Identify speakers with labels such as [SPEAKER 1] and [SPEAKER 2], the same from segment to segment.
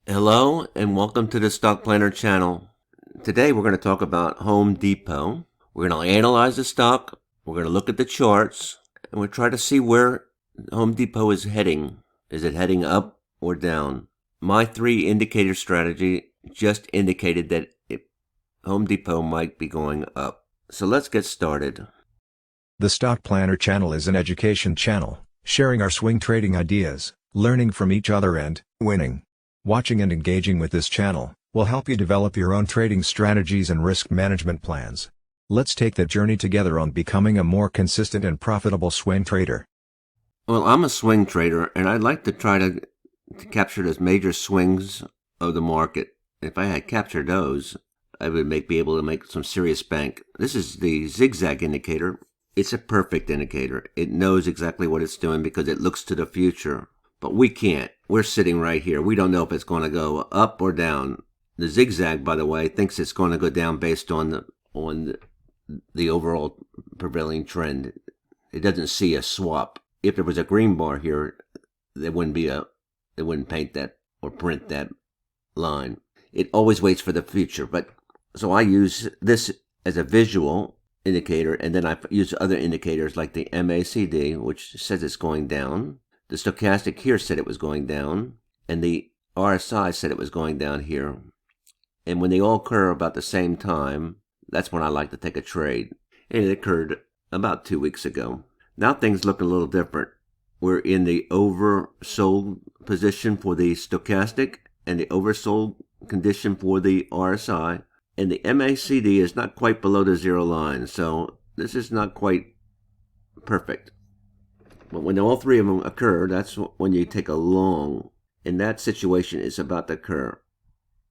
[SPEAKER 1] Hello and welcome to the Stock Planner channel. Today we're going to talk about Home Depot. We're going to analyze the stock, we're going to look at the charts, and we'll try to see where Home Depot is heading. Is it heading up or down? My 3 indicator strategy just indicated that Home Depot might be going up. So let's get started.
[SPEAKER 2] The Stock Planner channel is an education channel, sharing our swing trading ideas, learning from each other and winning. Watching and engaging with this channel will help you develop your own trading strategies and risk management plans. Let's take the journey together on becoming a more consistent and profitable swing trader.
[SPEAKER 1] Well, I'm a swing trader and I'd like to try to capture those major swings of the market. If I had captured those, I would be able to make some serious bank. This is the zigzag indicator. It's a perfect indicator. It knows exactly what it's doing because it looks to the future. But we can't. We're sitting right here. We don't know if it's going to go up or down. The zigzag, by the way, thinks it's going to go down based on the overall prevailing trend. It doesn't see a swap. If there was a green bar here, they wouldn't paint that or print that line. It always waits for the future. But so I use this as a visual indicator, and then I use other indicators like the MACD, which says it's going down. The stochastic here said it was going down, and the RSI said it was going down here. And when they all occur about the same time, that's when I like to take a trade. And it occurred about 2 weeks ago. Now things look a little different. We're in the oversold position for the stochastic and the oversold condition for the RSI. And the MACD is not quite below the zero line, so this is not quite perfect. But when all three of them occur, that's when you take a long, and that situation is about to occur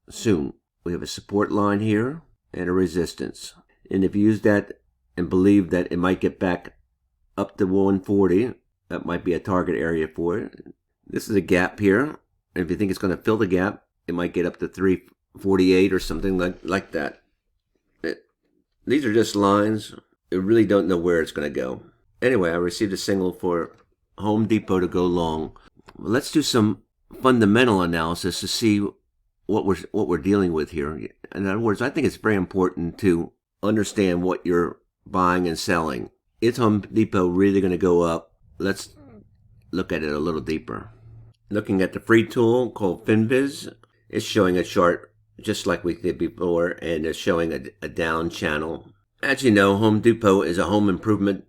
[SPEAKER 1] soon. We have a support line here and a resistance. And if you use that and believe that it might get back up to 140, that might be a target area for it. This is a gap here. And if you think it's going to fill the gap, it might get up to 348 or something like that. These are just lines. You really don't know where it's going to go. Anyway, I received a signal for Home Depot to go long. Let's do some fundamental analysis to see what we're dealing with here. In other words, I think it's very important to understand what you're buying and selling. Is Home Depot really going to go up? Let's look at it a little deeper. Looking at the free tool called FinViz, it's showing a chart just like we did before, and it's showing a down channel. As you know, Home Depot is a home improvement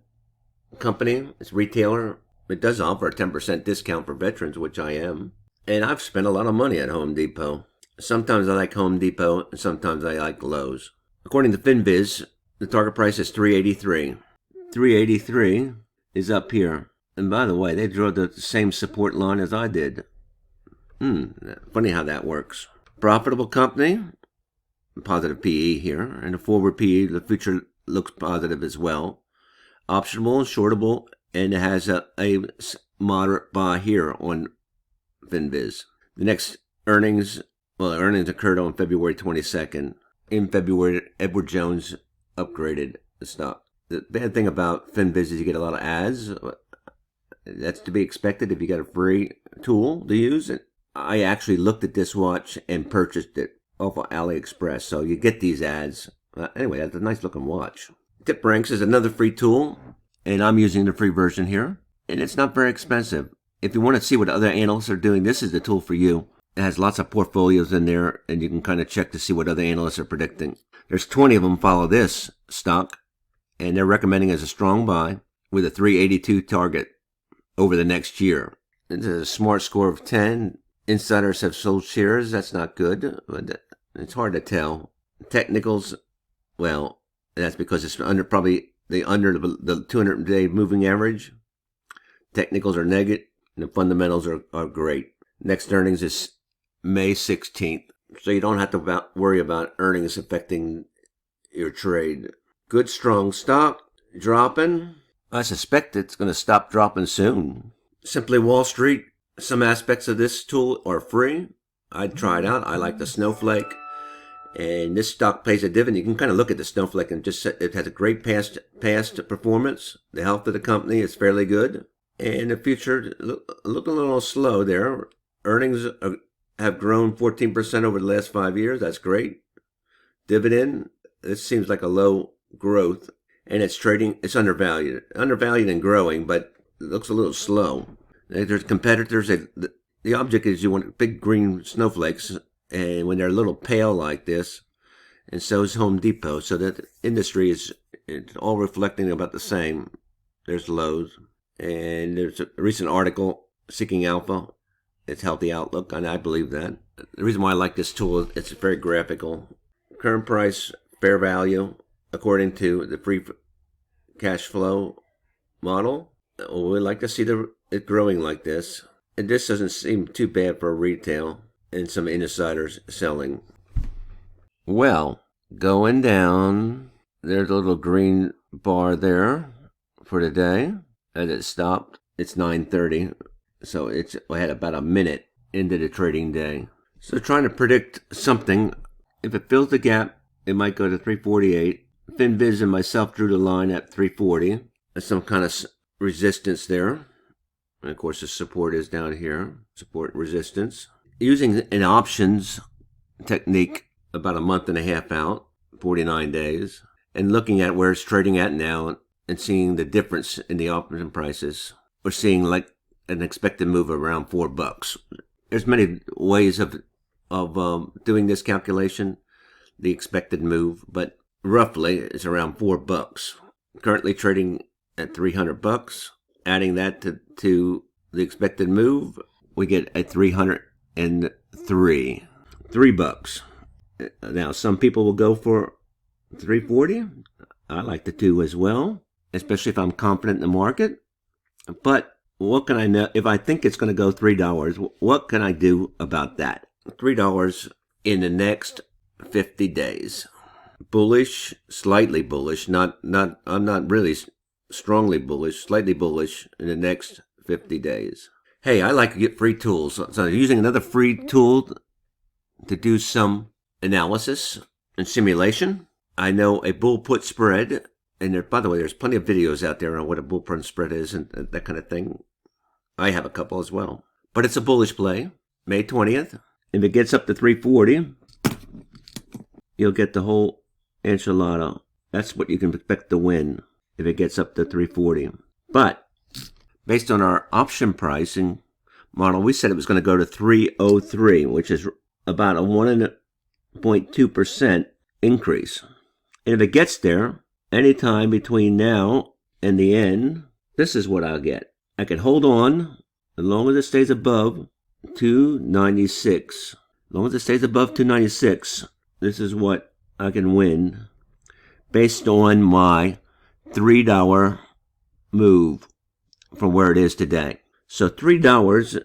[SPEAKER 1] company. It's a retailer. It does offer a 10% discount for veterans, which I am. And I've spent a lot of money at Home Depot. Sometimes I like Home Depot, and sometimes I like Lowe's. According to FinViz, the target price is $383. $383 is up here. And by the way, they drew the same support line as I did. Funny how that works. Profitable company, positive PE here. And the forward PE, the future looks positive as well. Optionable and shortable, and it has a moderate buy here on FinViz. The next earnings occurred on February 22nd. In February, Edward Jones upgraded the stock. The bad thing about FinViz is you get a lot of ads. That's to be expected if you got a free tool to use it. I actually looked at this watch and purchased it off of AliExpress, so you get these ads. Anyway, that's a nice looking watch. TipRanks is another free tool, and I'm using the free version here, and it's not very expensive. If you want to see what other analysts are doing, this is the tool for you. It has lots of portfolios in there, and you can kind of check to see what other analysts are predicting. There's 20 of them follow this stock, and they're recommending as a strong buy with a 382 target over the next year. It's a smart score of 10. Insiders have sold shares. That's not good, but it's hard to tell. Technicals, well, that's because it's under the 200-day moving average. Technicals are negative, and the fundamentals are great. Next earnings is May 16th, so you don't have to worry about earnings affecting your trade. Good, strong stock, dropping. I suspect it's going to stop dropping soon. Simply Wall Street, some aspects of this tool are free. I'd try it out. I like the snowflake. And this stock pays a dividend. You can kind of look at the snowflake and just it has a great past performance. The health of the company is fairly good. And the future look a little slow there. Earnings have grown 14% over the last 5 years. That's great. Dividend, this seems like a low growth, and it's trading, it's undervalued. Undervalued and growing, but it looks a little slow. There's competitors. The object is you want big green snowflakes, and when they're a little pale like this, and so is Home Depot. So that industry is, it's all reflecting about the same. There's Lowe's, and there's a recent article, Seeking Alpha. It's healthy outlook, and I believe that. The reason why I like this tool, it's very graphical. Current price, fair value, according to the free cash flow model. We like to see it growing like this. And this doesn't seem too bad for retail and some insiders selling. Well, going down, there's a little green bar there for today. As it stopped, it's 9:30. So I had about a minute into the trading day. So trying to predict something. If it fills the gap, it might go to 348. FinViz and myself drew the line at 340. There's some kind of resistance there. And of course, the support is down here. Support and resistance. Using an options technique about a month and a half out, 49 days, and looking at where it's trading at now and seeing the difference in the option prices. We're seeing like an expected move around $4. There's many ways of doing this calculation, the expected move, but roughly it's around $4. Currently trading at $300. Adding that to the expected move, we get a 303. $3. Now, some people will go for 340. I like the two as well, especially if I'm confident in the market. But what can I know? If I think it's going to go $3, what can I do about that? $3 in the next 50 days. Bullish, slightly bullish, I'm not really strongly bullish, slightly bullish in the next 50 days. Hey, I like to get free tools. So I'm using another free tool to do some analysis and simulation. I know a bull put spread, and there, by the way, there's plenty of videos out there on what a bull put spread is and that kind of thing. I have a couple as well. But it's a bullish play, May 20th. If it gets up to 340, you'll get the whole enchilada. That's what you can expect to win if it gets up to 340. But based on our option pricing model, we said it was going to go to 303, which is about a 1.2% increase. And if it gets there, anytime between now and the end, this is what I'll get. I can hold on as long as it stays above 296. As long as it stays above 296, this is what I can win based on my $3 move from where it is today. So $3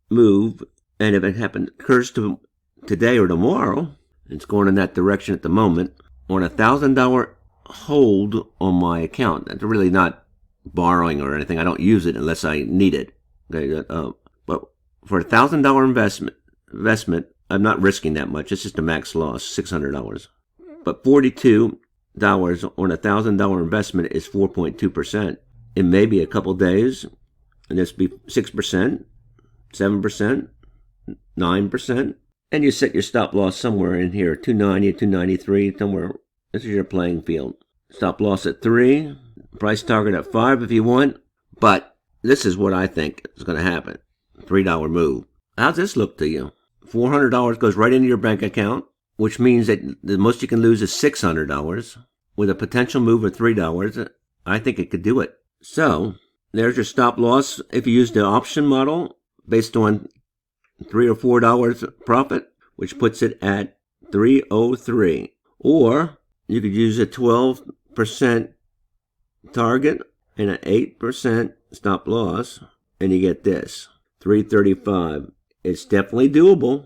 [SPEAKER 1] move, and if it occurs to today or tomorrow, it's going in that direction at the moment, on $1,000 hold on my account. That's really not borrowing or anything. I don't use it unless I need it. Okay, but for $1,000 investment, I'm not risking that much. It's just a max loss, $600. But $42 on $1,000 investment is 4.2%. In maybe a couple days, and this be 6%, 7%, 9%, and you set your stop loss somewhere in here, 290, 293, somewhere. This is your playing field. Stop loss at 3, price target at 5 if you want, but this is what I think is going to happen. $3 move. How's this look to you? $400 goes right into your bank account, which means that the most you can lose is $600. With a potential move of $3, I think it could do it. So, there's your stop loss if you use the option model based on $3 or $4 profit, which puts it at 303. Or you could use a 12% target and an 8% stop loss, and you get this, 335. It's definitely doable.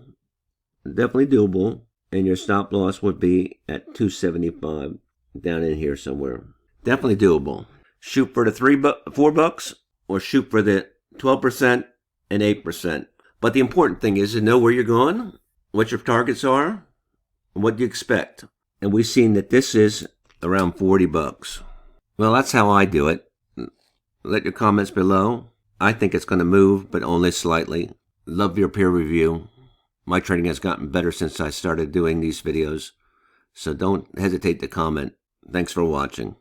[SPEAKER 1] Definitely doable. And your stop loss would be at 275 down in here somewhere. Definitely doable. Shoot for the $4 or shoot for the 12% and 8%. But the important thing is to know where you're going, what your targets are, and what you expect. And we've seen that this is around $40. Well, that's how I do it. Let your comments below. I think it's going to move, but only slightly. Love your peer review. My trading has gotten better since I started doing these videos, so don't hesitate to comment. Thanks for watching.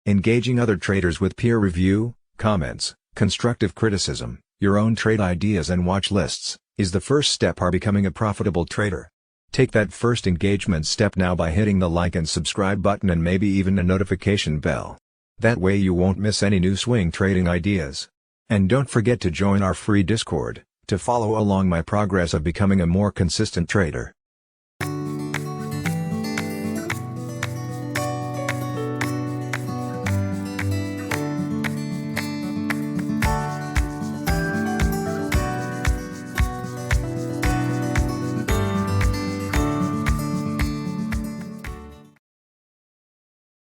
[SPEAKER 2] Engaging other traders with peer review, comments, constructive criticism, your own trade ideas and watch lists, is the first step toward becoming a profitable trader. Take that first engagement step now by hitting the like and subscribe button and maybe even a notification bell. That way you won't miss any new swing trading ideas. And don't forget to join our free Discord, to follow along my progress of becoming a more consistent trader.